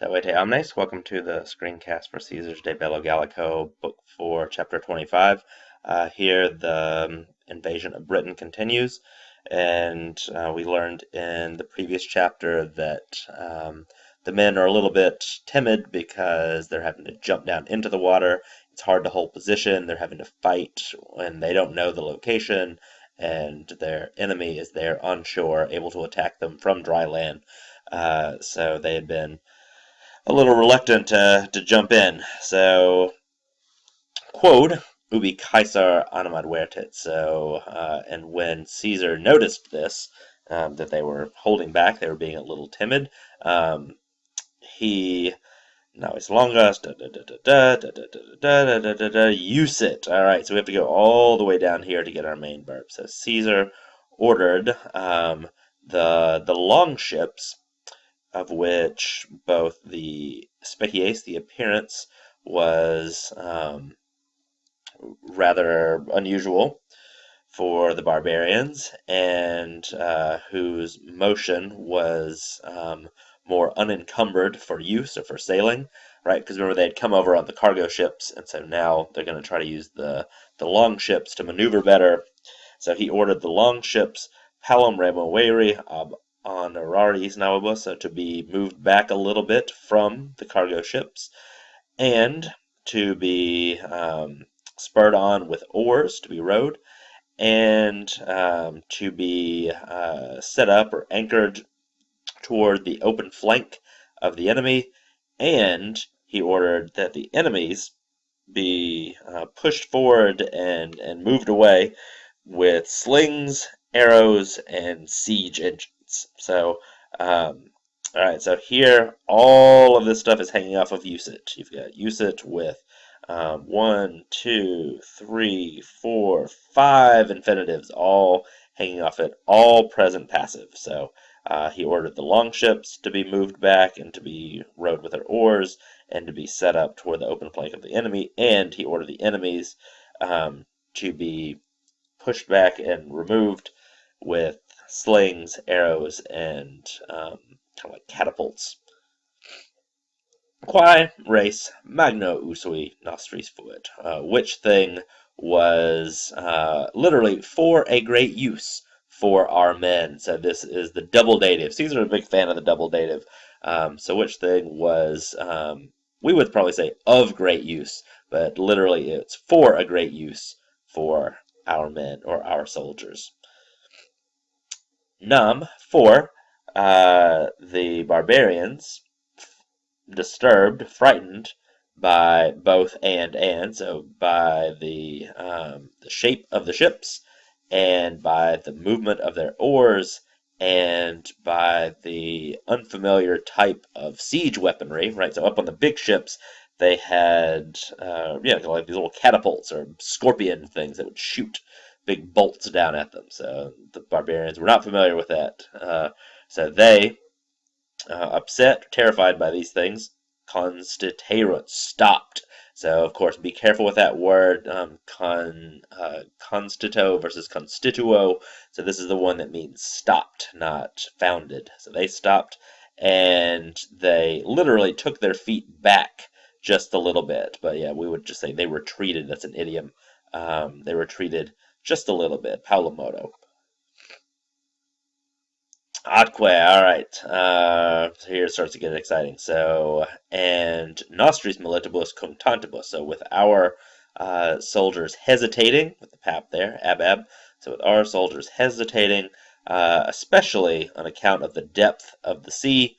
Salve omnes, welcome to the screencast for Caesar's De Bello Gallico, Book 4, Chapter 25. Here the invasion of Britain continues, and we learned in the previous chapter that the men are a little bit timid because they're having to jump down into the water. It's hard to hold position, they're having to fight when they don't know the location, and their enemy is there on shore, able to attack them from dry land. So they had been a little reluctant to jump in. So, quod ubi Caesar animad vertit. So, and when Caesar noticed this, that they were holding back, they were being a little timid, he now it's longest use it. All right, so we have to go all the way down here to get our main verb. So Caesar ordered the long ships, of which both the species, the appearance, was rather unusual for the barbarians, and whose motion was more unencumbered for use or for sailing, right? Because remember, they had come over on the cargo ships, and so now they're going to try to use the long ships to maneuver better. So he ordered the long ships, palom removere ab honoraris navibus, so to be moved back a little bit from the cargo ships, and to be spurred on with oars to be rowed, and to be set up or anchored toward the open flank of the enemy, and he ordered that the enemies be pushed forward and moved away with slings, arrows, and siege engines. So, all right, so here, all of this stuff is hanging off of use it. You've got use it with 1, 2, 3, 4, 5 infinitives, all hanging off it, all present passive. So he ordered the long ships to be moved back and to be rowed with their oars and to be set up toward the open flank of the enemy, and he ordered the enemies to be pushed back and removed with slings, arrows, and kind of like catapults. Quae res magno usui nostris fuit, which thing was literally for a great use for our men. So this is the double dative. Caesar is a big fan of the double dative. So which thing was, we would probably say of great use, but literally it's for a great use for our men or our soldiers. Nam, for the barbarians, disturbed, frightened by both and, so by the shape of the ships, and by the movement of their oars, and by the unfamiliar type of siege weaponry, right? So up on the big ships, they had, like these little catapults or scorpion things that would shoot big bolts down at them. So the barbarians were not familiar with that. So they, upset, terrified by these things, constiterunt, stopped. So, of course, be careful with that word, constito versus constituo. So this is the one that means stopped, not founded. So they stopped, and they literally took their feet back just a little bit. But yeah, we would just say they retreated. That's an idiom. They retreated just a little bit. Paulomodo. Atque, all right. So here it starts to get exciting. So, and nostris militibus cunctantibus. So with our soldiers hesitating, with the pap there, ab. So with our soldiers hesitating, especially on account of the depth of the sea,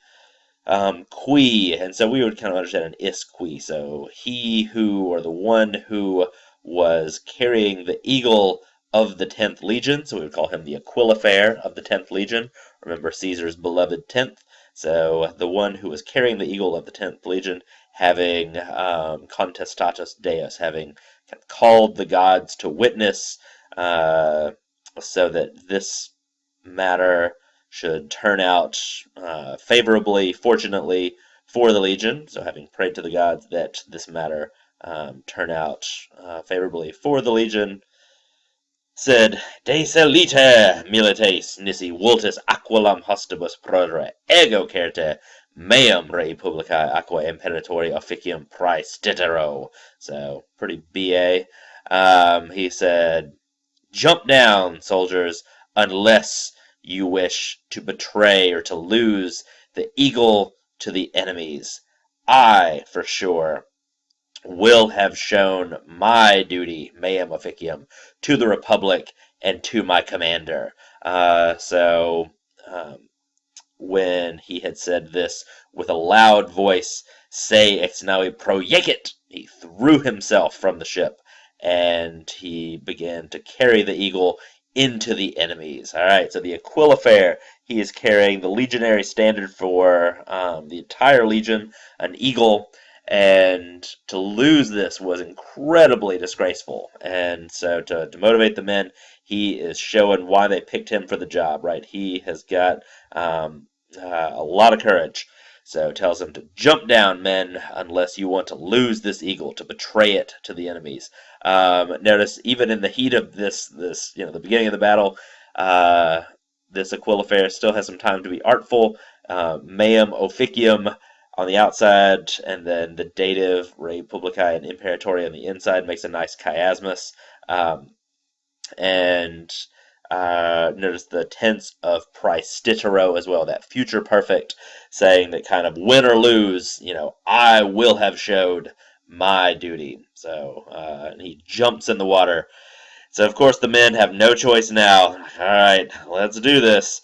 qui, and so we would kind of understand an is qui. So he who, or the one who was carrying the eagle of the 10th Legion, so we would call him the Aquilifair of the 10th Legion. Remember Caesar's beloved 10th. So the one who was carrying the eagle of the 10th Legion, having contestatus deus, having kind of called the gods to witness, so that this matter should turn out favorably, fortunately, for the Legion. So having prayed to the gods that this matter turn out favorably for the Legion, said, De salite milites nisi vultus aquilam hostibus prodere, ego certe meum rei publicae aquae imperatori officium praestitero. So, pretty BA. He said, "Jump down, soldiers, unless you wish to betray or to lose the eagle to the enemies. I, for sure, will have shown my duty, meum officium, to the Republic and to my commander." Um, when he had said this with a loud voice, "Se ex navi projecit," he threw himself from the ship, and he began to carry the eagle into the enemies. All right, so the Aquilifair, he is carrying the legionary standard for the entire legion, an eagle, and to lose this was incredibly disgraceful. And so to motivate the men, he is showing why they picked him for the job, right? He has got a lot of courage. So tells them to jump down, men, unless you want to lose this eagle, to betray it to the enemies. Notice, even in the heat of the beginning of the battle, this Aquilifair still has some time to be artful. Meum officium on the outside, and then the dative Rei Publicae and Imperatori on the inside makes a nice chiasmus. And notice the tense of praestitero as well, that future perfect, saying that kind of win or lose, I will have showed my duty. So and he jumps in the water. So of course the men have no choice now. All right, let's do this.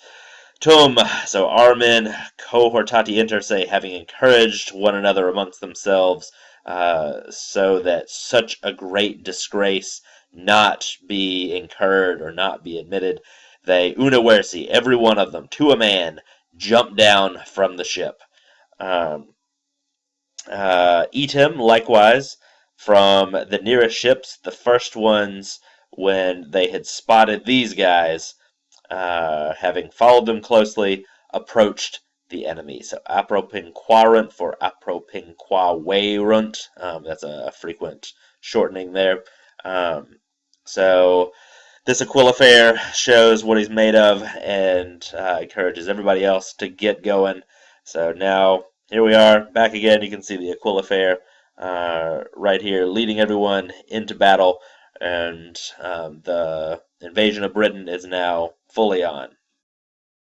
Tum, so our men, cohortati inter se, having encouraged one another amongst themselves, so that such a great disgrace not be incurred or not be admitted, they unaversi, every one of them, to a man, jumped down from the ship. Um, Eat him, likewise, from the nearest ships, the first ones, when they had spotted these guys, having followed them closely, approached the enemy. So apropinquarunt for apropinquaverunt. That's a frequent shortening there. Um, so this Aquilifair shows what he's made of and encourages everybody else to get going. So now, here we are, back again. You can see the Aquilifair right here, leading everyone into battle, and the invasion of Britain is now fully on.